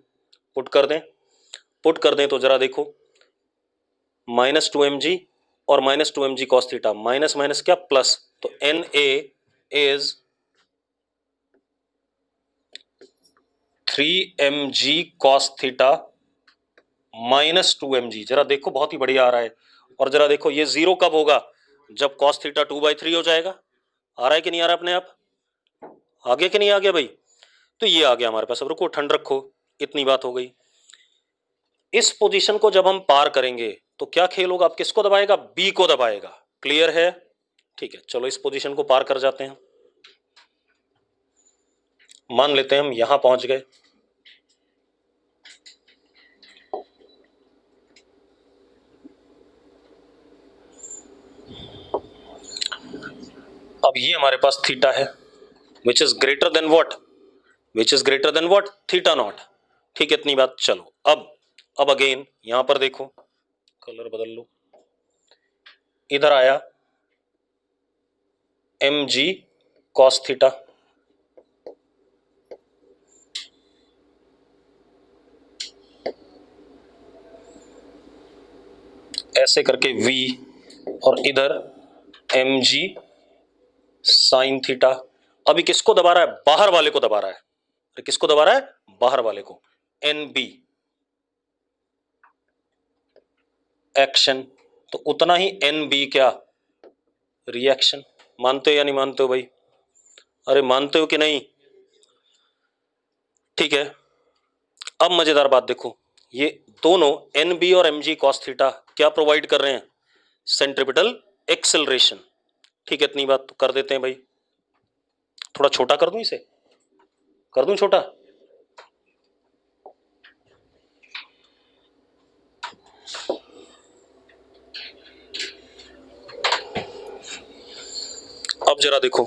पुट कर दें, तो जरा देखो, -2mg और -2mg कॉस थीटा, माइनस माइनस क्या प्लस, तो Na is 3mg cos theta -2mg। जरा देखो बहुत ही बढ़िया आ रहा है, और जरा देखो ये 0 कब होगा, जब कॉस थीटा 2/3 हो जाएगा। आ रहा है कि नहीं आ रहा अपने आप, आ गया कि नहीं आ गया भाई? तो ये आ गया हमारे पास। अब रुको, ठंड रखो, इतनी बात हो गई। इस पोजीशन को जब हम पार करेंगे तो क्या खेल होगा, आप किसको दबाएगा, बी को दबाएगा, क्लियर है? ठीक है, चलो इस पोजीशन को पार कर जाते हैं। मान लेते हैं हम यहां पहुंच गए, अब ये हमारे पास थीटा है, which is greater than what, theta naught, ठीक है, इतनी बात। चलो अब अगेन यहां पर देखो, कलर बदल लो, इधर आया एम जी कॉस थीटा, ऐसे करके v, और इधर एम जी साइन थीटा। अभी किसको दबा रहा है, बाहर वाले को दबा रहा है, किसको दबा रहा है, बाहर वाले को, एन बी एक्शन, तो उतना ही एन बी क्या रिएक्शन। मानते हो या नहीं मानते हो भाई? अरे मानते हो कि नहीं? ठीक है, अब मजेदार बात देखो, ये दोनों एन बी और एम जी कॉस थीटा क्या प्रोवाइड कर रहे हैं? Centripetal acceleration. ठीक है, इतनी बात तो कर देते हैं भाई। थोड़ा छोटा कर दूं, इसे कर दूं छोटा। अब जरा देखो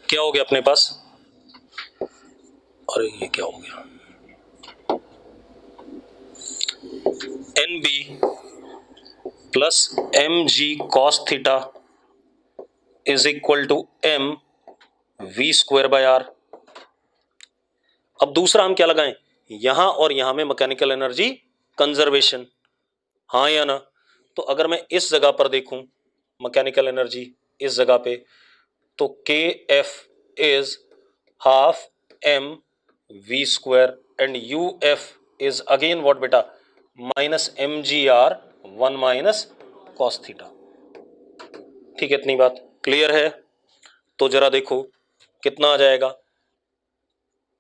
क्या हो गया अपने पास। अरे ये क्या हो गया, N B plus m g cos theta is equal to m v square by r. अब दूसरा हम क्या लगाएं, यहां और यहां में मैकेनिकल एनर्जी कंजर्वेशन, हाँ या ना? तो अगर मैं इस जगह पर देखूं मैकेनिकल एनर्जी इस जगह पे, तो K F is half m v square and U F is again what बेटा, minus m g r one minus cos theta. ठीक है, इतनी बात क्लियर है? तो जरा देखो कितना आ जाएगा,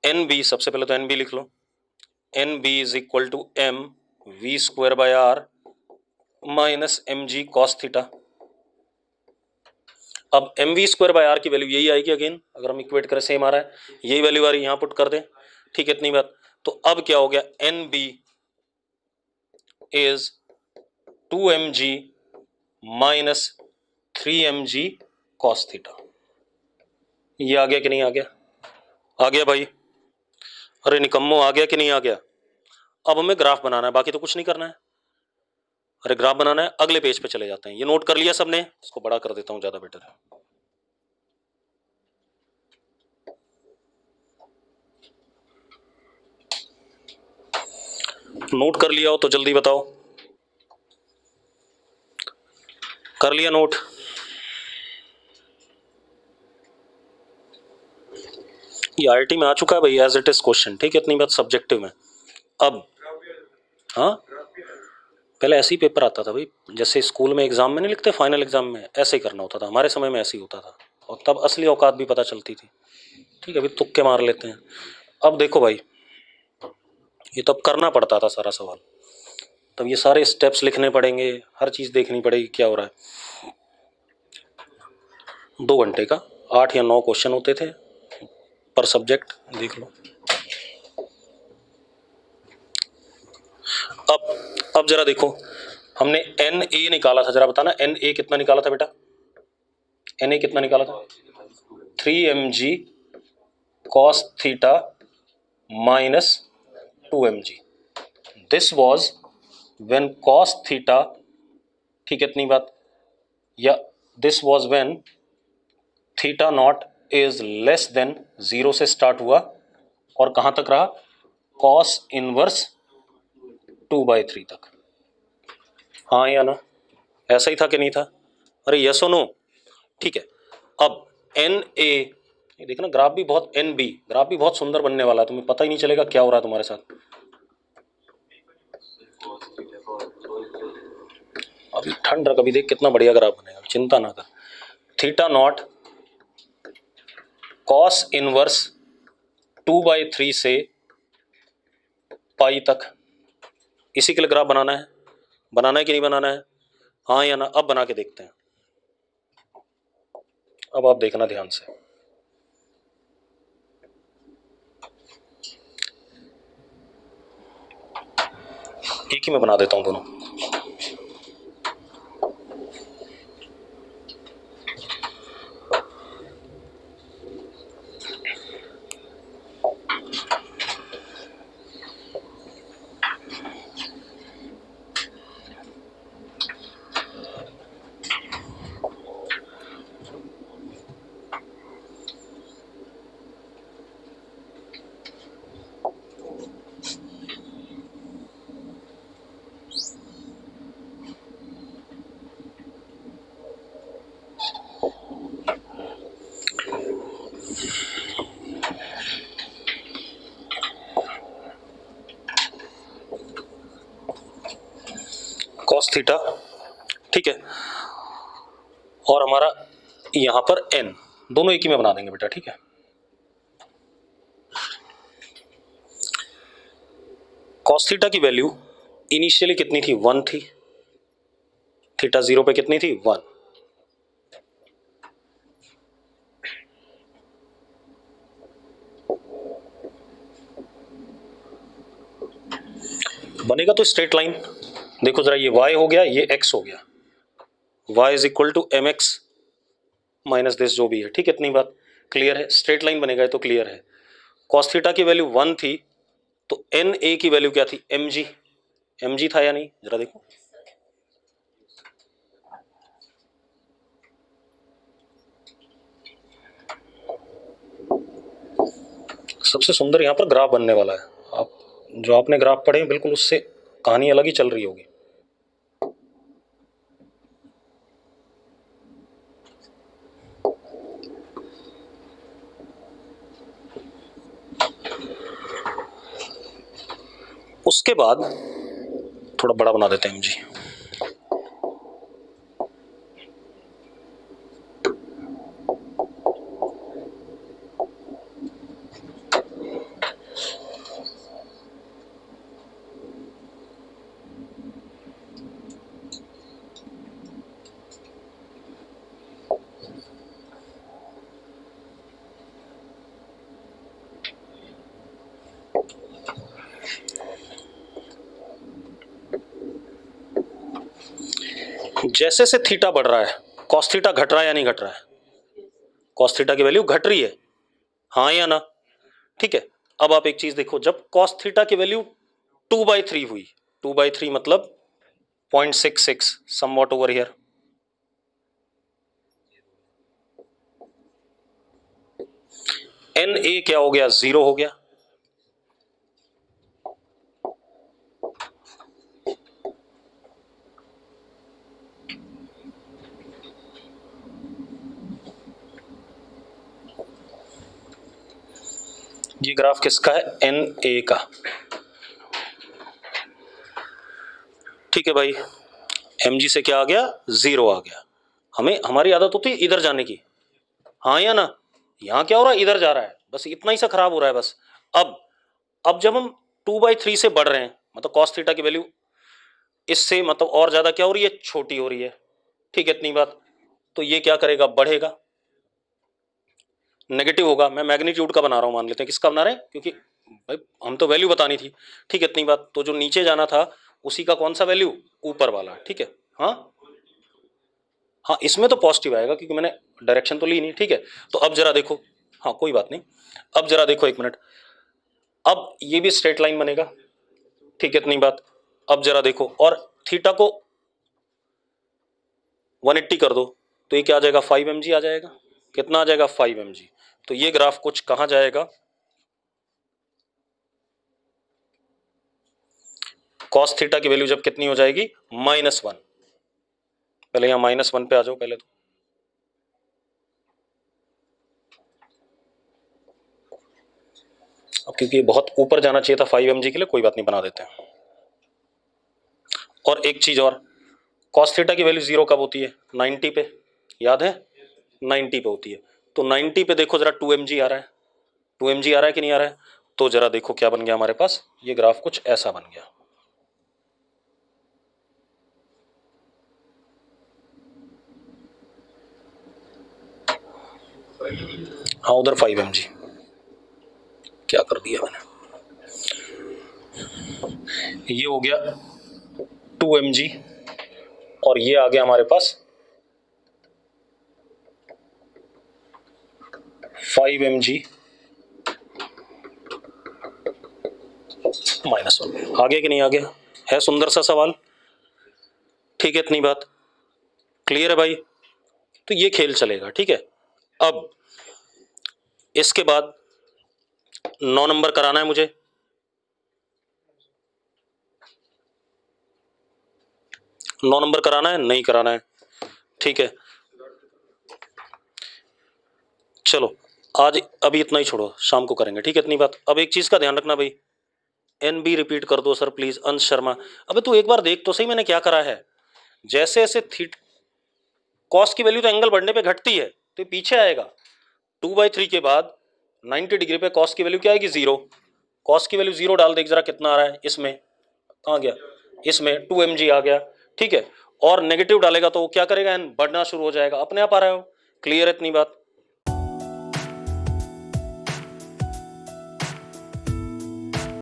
एन बी, सबसे पहले तो एन बी लिख लो, N B is equal to m v square by r minus m g cos theta. अब m v square by r की वैल्यू यही आएगी अगेन, अगर हम इक्वेट करें सेम आ रहा है, यही वैल्यू आ रही है, यहां पुट कर दें। ठीक है, इतनी बात। तो अब क्या हो गया, N B is two m g minus three m g cos theta. ये आ गया कि नहीं आ गया? आ गया भाई। अरे निकम्मो, आ गया कि नहीं आ गया? अब हमें ग्राफ बनाना है, बाकी तो कुछ नहीं करना है। अरे ग्राफ बनाना है, अगले पेज पे चले जाते हैं। ये नोट कर लिया सबने? इसको बड़ा कर देता हूं, ज्यादा बेटर है। नोट कर लिया हो तो जल्दी बताओ। कर लिया नोट? ये आईआईटी में आ चुका है भाई, एज इट इज क्वेश्चन। ठीक है, इतनी बात सब्जेक्टिव में। अब हाँ, पहले ऐसे ही पेपर आता था भाई, जैसे स्कूल में एग्जाम में नहीं लिखते, फाइनल एग्जाम में ऐसे ही करना होता था। हमारे समय में ऐसे ही होता था, और तब असली औकात भी पता चलती थी। ठीक है, अभी तुक्के मार लेते हैं। अब देखो भाई, ये तब करना पड़ता था सारा सवाल, तब ये सारे स्टेप्स लिखने पड़ेंगे, हर चीज देखनी पड़ेगी क्या हो रहा है। 2 घंटे का 8 या 9 क्वेश्चन होते थे पर सब्जेक्ट, देख लो। अब जरा देखो, हमने एन ए निकाला था, जरा बताना एन ए कितना निकाला था बेटा? एन ए कितना निकाला था? 3 mg cos theta minus 2 mg। This was when cos theta, ठीक है इतनी बात, या this was when theta naught is less than 0 से स्टार्ट हुआ और कहां तक रहा, कॉस इनवर्स 2/3 तक। हाँ या ना? ऐसा ही था कि नहीं था? अरे यस और नो? ठीक है, अब एन ए, देखना ग्राफ भी बहुत, एन बी ग्राफ भी बहुत सुंदर बनने वाला है, तुम्हें पता ही नहीं चलेगा क्या हो रहा है तुम्हारे साथ। अभी ठंड रख, अभी देख कितना बढ़िया ग्राफ बनेगा, चिंता ना कर। थीटा नॉट कॉस इनवर्स 2/3 से पाई तक, इसी के लिए ग्राफ बनाना है। बनाना है कि नहीं बनाना है? हाँ या ना? अब बना के देखते हैं। अब आप देखना ध्यान से, एक ही में बना देता हूं दोनों। कॉस थीटा ठीक है, और हमारा यहां पर n, दोनों एक ही में बना देंगे बेटा, ठीक है। कॉस थीटा की वैल्यू इनिशियली कितनी थी, 1 थी, थीटा 0 पे कितनी थी, 1। बनेगा तो स्ट्रेट लाइन, देखो जरा, ये y हो गया, ये x हो गया, y is equal to m x minus this, जो भी है, ठीक है। इतनी बात क्लियर है, स्ट्रेट लाइन बनेगा, तो क्लियर है। कॉस थीटा की वैल्यू 1 थी, तो एन ए की वैल्यू क्या थी, एम जी, एम जी था या नहीं, जरा देखो। सबसे सुंदर यहां पर ग्राफ बनने वाला है, आप जो आपने ग्राफ पढ़े बिल्कुल उससे कहानी अलग ही चल रही होगी। उसके बाद थोड़ा बड़ा बना देते हैं एम जी, जैसे से थीटा बढ़ रहा है कॉस थीटा घट रहा है या नहीं घट रहा है, कॉस थीटा की वैल्यू घट रही है, हाँ या ना, ठीक है। अब आप एक चीज देखो, जब कॉस थीटा की वैल्यू 2/3 हुई, 2/3 मतलब 0.66 somewhat over here, N A क्या हो गया, 0 हो गया, ये ग्राफ किसका है, एन ए का, ठीक है भाई। एम जी से क्या आ गया, 0 आ गया। हमें हमारी आदत होती है इधर जाने की, हाँ या ना, यहां क्या हो रहा है, इधर जा रहा है, बस इतना ही सा खराब हो रहा है बस। अब जब हम 2/3 से बढ़ रहे हैं, मतलब कॉस थीटा की वैल्यू इससे मतलब और ज्यादा क्या हो रही है, छोटी हो रही है, ठीक है, इतनी बात। तो ये क्या करेगा, बढ़ेगा, नेगेटिव होगा। मैं मैग्नीट्यूड का बना रहा हूं, मान लेते हैं किसका बना रहे हैं, क्योंकि भाई हम तो वैल्यू बतानी थी, ठीक है, इतनी बात। तो जो नीचे जाना था उसी का कौन सा वैल्यू, ऊपर वाला, ठीक है। हाँ हाँ, इसमें तो पॉजिटिव आएगा क्योंकि मैंने डायरेक्शन तो ली नहीं, ठीक है। तो अब जरा देखो, हाँ कोई बात नहीं, अब जरा देखो, एक मिनट, अब ये भी स्ट्रेट लाइन बनेगा, ठीक है, इतनी बात। अब जरा देखो, और थीटा को 180 कर दो, तो ये क्या आ जाएगा, 5 mg आ जाएगा, कितना आ जाएगा, 5 mg। तो ये ग्राफ कुछ कहां जाएगा, कॉस थीटा की वैल्यू जब कितनी हो जाएगी, -1, पहले यहां -1 पे आ जाओ पहले तो, अब क्योंकि ये बहुत ऊपर जाना चाहिए था 5 mg के लिए, कोई बात नहीं, बना देते हैं। और एक चीज और, कॉस थीटा की वैल्यू 0 कब होती है, 90 पे, याद है, 90 पे होती है। तो 90 पे देखो जरा, 2 mg आ रहा है, 2 mg आ रहा है कि नहीं आ रहा है, तो जरा देखो क्या बन गया हमारे पास, ये ग्राफ कुछ ऐसा बन गया, हाँ उधर 5 mg, क्या कर दिया मैंने, ये हो गया 2 mg, और ये आ गया हमारे पास 5 mg -1, आ गया कि नहीं आ गया, है सुंदर सा सवाल, ठीक है, इतनी बात क्लियर है भाई। तो ये खेल चलेगा, ठीक है। अब इसके बाद 9 नंबर कराना है मुझे, 9 नंबर कराना है, नहीं कराना है, ठीक है। चलो आज अभी इतना ही छोड़ो, शाम को करेंगे, ठीक है, इतनी बात। अब एक चीज का ध्यान रखना भाई, एन बी रिपीट कर दो सर प्लीज, अंश शर्मा। अबे तू एक बार देख तो सही मैंने क्या करा है, जैसे जैसे थीट कॉस की वैल्यू तो एंगल बढ़ने पे घटती है, तो पीछे आएगा। 2/3 के बाद 90 डिग्री पे कॉस की वैल्यू क्या आएगी, 0। कॉस की वैल्यू 0 डाल देख जरा कितना आ रहा है, इसमें कहाँ गया, इसमें 2mg आ गया, ठीक है। और नेगेटिव डालेगा तो क्या करेगा, एन बढ़ना शुरू हो जाएगा, अपने आप आ रहा है वो। क्लियर है इतनी बात?